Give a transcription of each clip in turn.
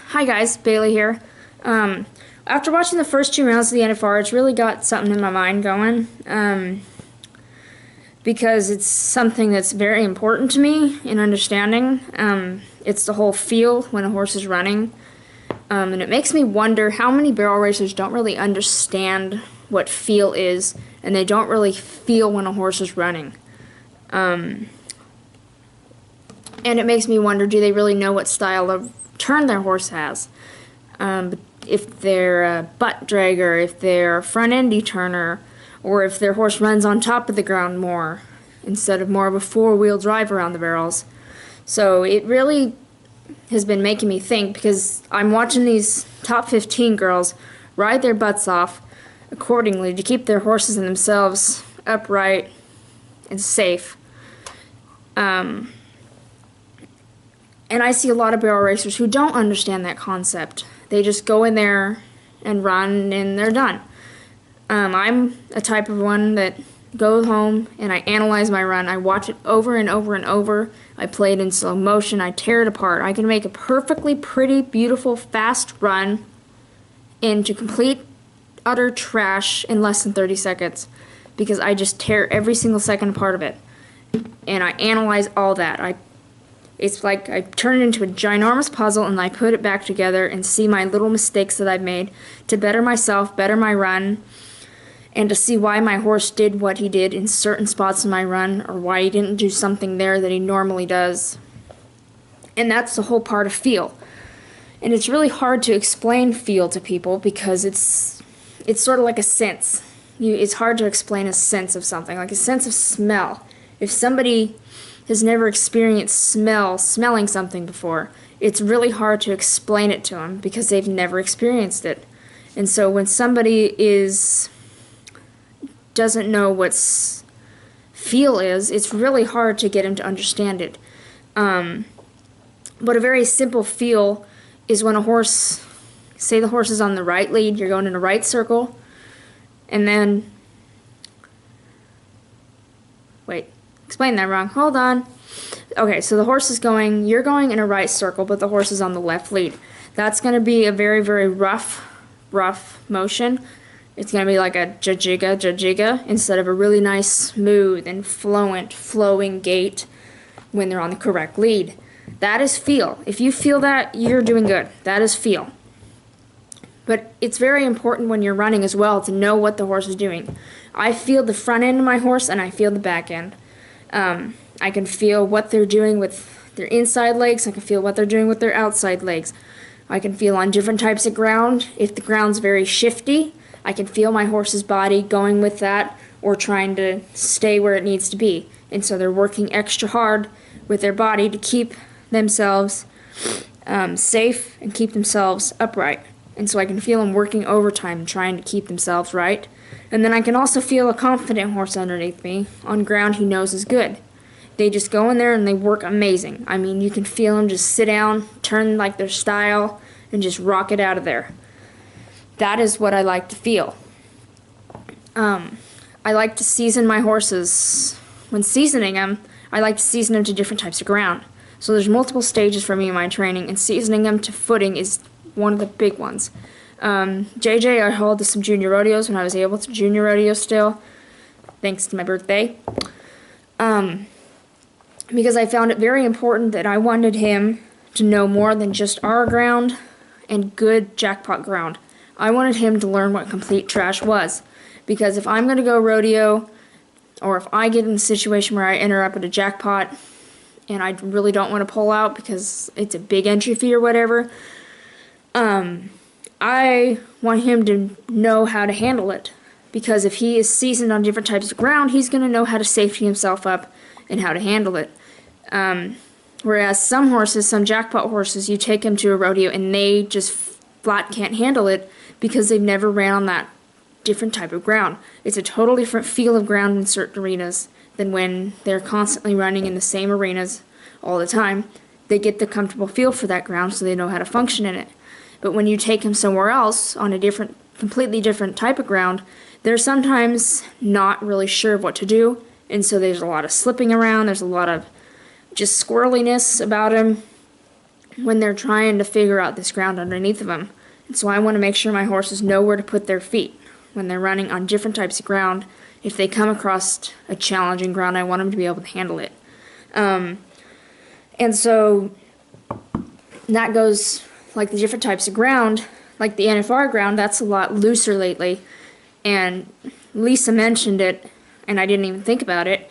Hi guys, Bailey here. After watching the first 2 rounds of the NFR, it's really got something in my mind going, because it's something that's very important to me in understanding. It's the whole feel when a horse is running, and it makes me wonder how many barrel racers don't really understand what feel is, and they don't really feel when a horse is running. And it makes me wonder, do they really know what style of turn their horse has? If they're a butt dragger, if they're a front endy turner, or if their horse runs on top of the ground more instead of more of a four-wheel drive around the barrels. So it really has been making me think, because I'm watching these top 15 girls ride their butts off accordingly to keep their horses and themselves upright and safe. And I see a lot of barrel racers who don't understand that concept. They just go in there and run and they're done. I'm a type of one that goes home and I analyze my run. I watch it over and over and over. I play it in slow motion. I tear it apart. I can make a perfectly pretty, beautiful, fast run into complete, utter trash in less than 30 seconds because I just tear every single second apart of it. And I analyze all that. It's like I turn it into a ginormous puzzle and I put it back together and see my little mistakes that I've made to better myself, better my run, and to see why my horse did what he did in certain spots in my run, or why he didn't do something there that he normally does. And that's the whole part of feel. And it's really hard to explain feel to people because it's sort of like a sense. It's hard to explain a sense of something, like a sense of smell. If somebody has never experienced smelling something before, it's really hard to explain it to them because they've never experienced it. And so when somebody doesn't know what feel is, it's really hard to get them to understand it. But a very simple feel is when a horse, say the horse is on the right lead, you're going in a right circle, and then, wait, explain that wrong. Hold on. Okay, so the horse is going, you're going in a right circle, but the horse is on the left lead. That's going to be a very, very rough motion. It's going to be like a jajiga, instead of a really nice, smooth, and flowing gait when they're on the correct lead. That is feel. If you feel that, you're doing good. That is feel. But it's very important when you're running as well to know what the horse is doing. I feel the front end of my horse and I feel the back end. I can feel what they're doing with their inside legs. I can feel what they're doing with their outside legs. I can feel on different types of ground. If the ground's very shifty, I can feel my horse's body going with that or trying to stay where it needs to be. And so they're working extra hard with their body to keep themselves safe and keep themselves upright. And so I can feel them working overtime trying to keep themselves right. And then I can also feel a confident horse underneath me on ground he knows is good. They just go in there and they work amazing. I mean, you can feel them just sit down, turn like their style, and just rock it out of there. That is what I like to feel. I like to season my horses. When seasoning them, I like to season them to different types of ground. So there's multiple stages for me in my training, and seasoning them to footing is one of the big ones. JJ, I hauled to some junior rodeos when I was able to junior rodeo still, thanks to my birthday. Because I found it very important that I wanted him to know more than just our ground and good jackpot ground. I wanted him to learn what complete trash was. Because if I'm going to go rodeo, or if I get in a situation where I enter up at a jackpot and I really don't want to pull out because it's a big entry fee or whatever, I want him to know how to handle it. Because if he is seasoned on different types of ground, he's going to know how to safety himself up and how to handle it. Whereas some horses, some jackpot horses, you take them to a rodeo and they just flat can't handle it because they've never ran on that different type of ground. It's a totally different feel of ground in certain arenas than when they're constantly running in the same arenas all the time. They get the comfortable feel for that ground so they know how to function in it. But when you take them somewhere else on a completely different type of ground, they're sometimes not really sure of what to do, and so there's a lot of slipping around, there's a lot of just squirreliness about him, when they're trying to figure out this ground underneath of them. And so I want to make sure my horses know where to put their feet when they're running on different types of ground. If they come across a challenging ground, I want them to be able to handle it. And so that goes like the different types of ground, like the NFR ground, that's a lot looser lately. And Lisa mentioned it, and I didn't even think about it.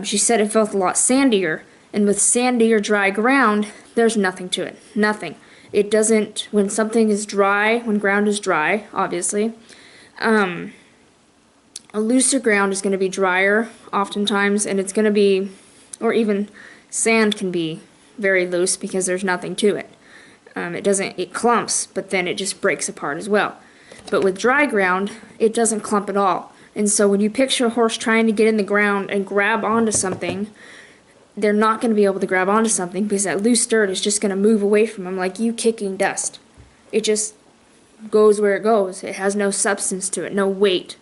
She said it felt a lot sandier. And with sandy or dry ground, there's nothing to it. Nothing. It doesn't, when something is dry, when ground is dry, obviously, a looser ground is going to be drier oftentimes, and it's going to be, or even sand can be very loose because there's nothing to it. It clumps, but then it just breaks apart as well. But with dry ground, it doesn't clump at all. And so when you picture a horse trying to get in the ground and grab onto something, they're not going to be able to grab onto something because that loose dirt is just going to move away from them like you kicking dust. It just goes where it goes. It has no substance to it, no weight.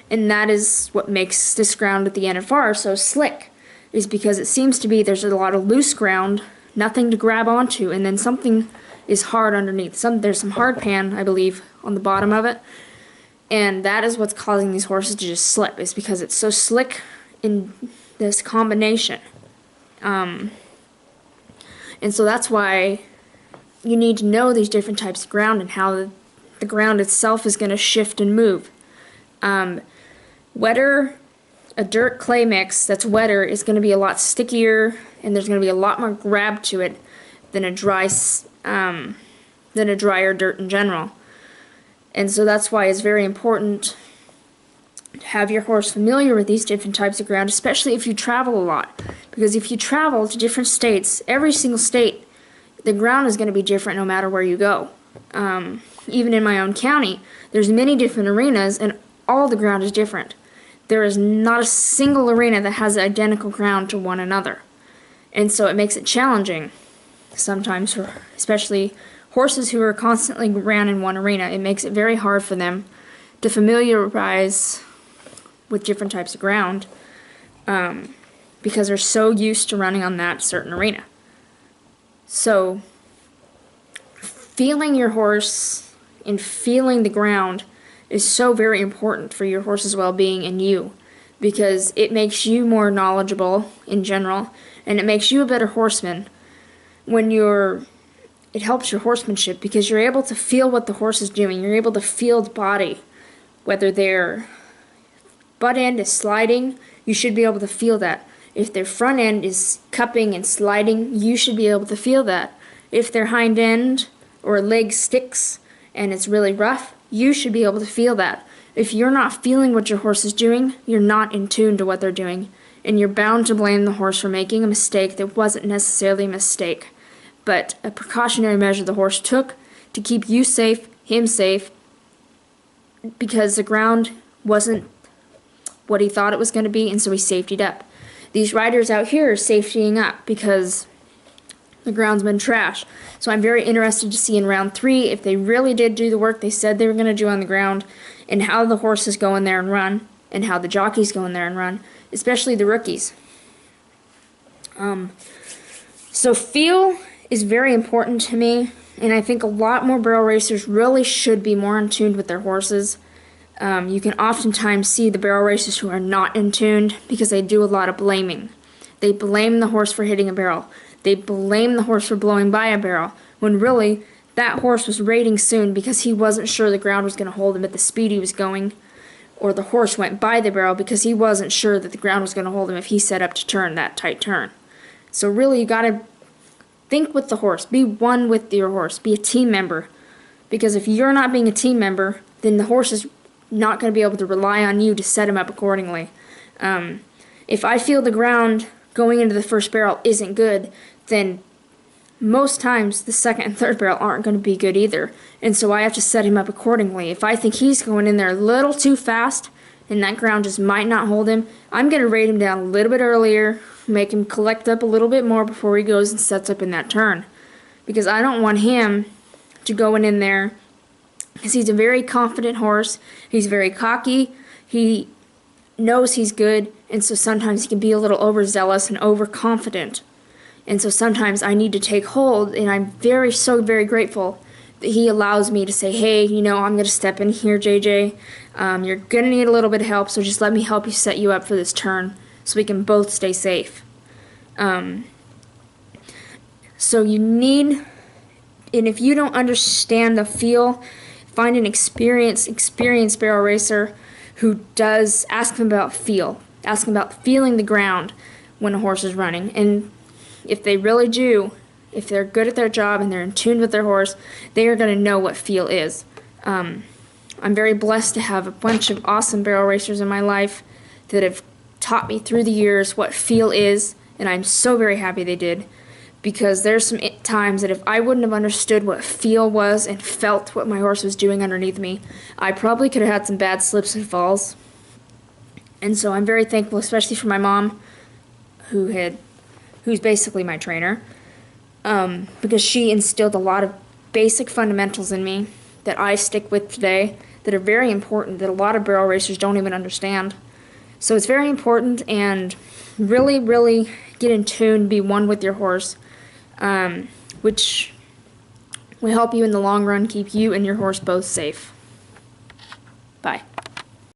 And that is what makes this ground at the NFR so slick, is because it seems to be there's a lot of loose ground, nothing to grab onto, and then something is hard underneath. There's some hard pan, I believe, on the bottom of it. And that is what's causing these horses to just slip, is because it's so slick in this combination. And so that's why you need to know these different types of ground and how the ground itself is going to shift and move. Wetter, a dirt clay mix that's wetter is going to be a lot stickier, and there's going to be a lot more grab to it than a drier dirt in general. And so that's why it's very important to have your horse familiar with these different types of ground, especially if you travel a lot. Because if you travel to different states, every single state, the ground is going to be different no matter where you go. Even in my own county, there's many different arenas, and all the ground is different. There is not a single arena that has identical ground to one another. And so it makes it challenging sometimes, for especially horses who are constantly ran in one arena. It makes it very hard for them to familiarize with different types of ground because they're so used to running on that certain arena. So feeling your horse and feeling the ground is so very important for your horse's well-being and you, because it makes you more knowledgeable in general, and it makes you a better horseman it helps your horsemanship because you're able to feel what the horse is doing. You're able to feel the body. Whether their butt end is sliding, you should be able to feel that. If their front end is cupping and sliding, you should be able to feel that. If their hind end or leg sticks and it's really rough, you should be able to feel that. If you're not feeling what your horse is doing, you're not in tune to what they're doing, and you're bound to blame the horse for making a mistake that wasn't necessarily a mistake, but a precautionary measure the horse took to keep you safe, him safe, because the ground wasn't what he thought it was going to be, and so he safetied up. These riders out here are safetying up because the ground's been trash. So I'm very interested to see in round 3 if they really did do the work they said they were going to do on the ground, and how the horses go in there and run, and how the jockeys go in there and run, especially the rookies. So feel is very important to me, and I think a lot more barrel racers really should be more in tune with their horses. You can oftentimes see the barrel racers who are not in tune because they do a lot of blaming. They blame the horse for hitting a barrel. They blame the horse for blowing by a barrel, when really that horse was rating soon because he wasn't sure the ground was going to hold him at the speed he was going, or the horse went by the barrel because he wasn't sure that the ground was going to hold him if he set up to turn that tight turn. So really you got to think with the horse. Be one with your horse. Be a team member. Because if you're not being a team member, then the horse is not going to be able to rely on you to set him up accordingly. If I feel the ground going into the first barrel isn't good, then most times the second and third barrel aren't going to be good either. And so I have to set him up accordingly. If I think he's going in there a little too fast and that ground just might not hold him, I'm going to rate him down a little bit earlier, make him collect up a little bit more before he goes and sets up in that turn. Because I don't want him to go in there, because he's a very confident horse. He's very cocky. He knows he's good, and so sometimes he can be a little overzealous and overconfident. And so sometimes I need to take hold, and I'm so very grateful that he allows me to say, hey, I'm going to step in here, JJ. You're going to need a little bit of help, so just let me help you set you up for this turn so we can both stay safe. So you need, and if you don't understand the feel, find an experienced barrel racer who does, ask them about feel. Ask them about feeling the ground when a horse is running. And if they really do, if they're good at their job and they're in tune with their horse, they are going to know what feel is. I'm very blessed to have a bunch of awesome barrel racers in my life that have taught me through the years what feel is, and I'm so very happy they did, because there's some times that if I wouldn't have understood what feel was and felt what my horse was doing underneath me, I probably could have had some bad slips and falls. And so I'm very thankful, especially for my mom, who's basically my trainer, because she instilled a lot of basic fundamentals in me that I stick with today that are very important, that a lot of barrel racers don't even understand. So it's very important, and really, really get in tune, be one with your horse, which will help you in the long run, keep you and your horse both safe.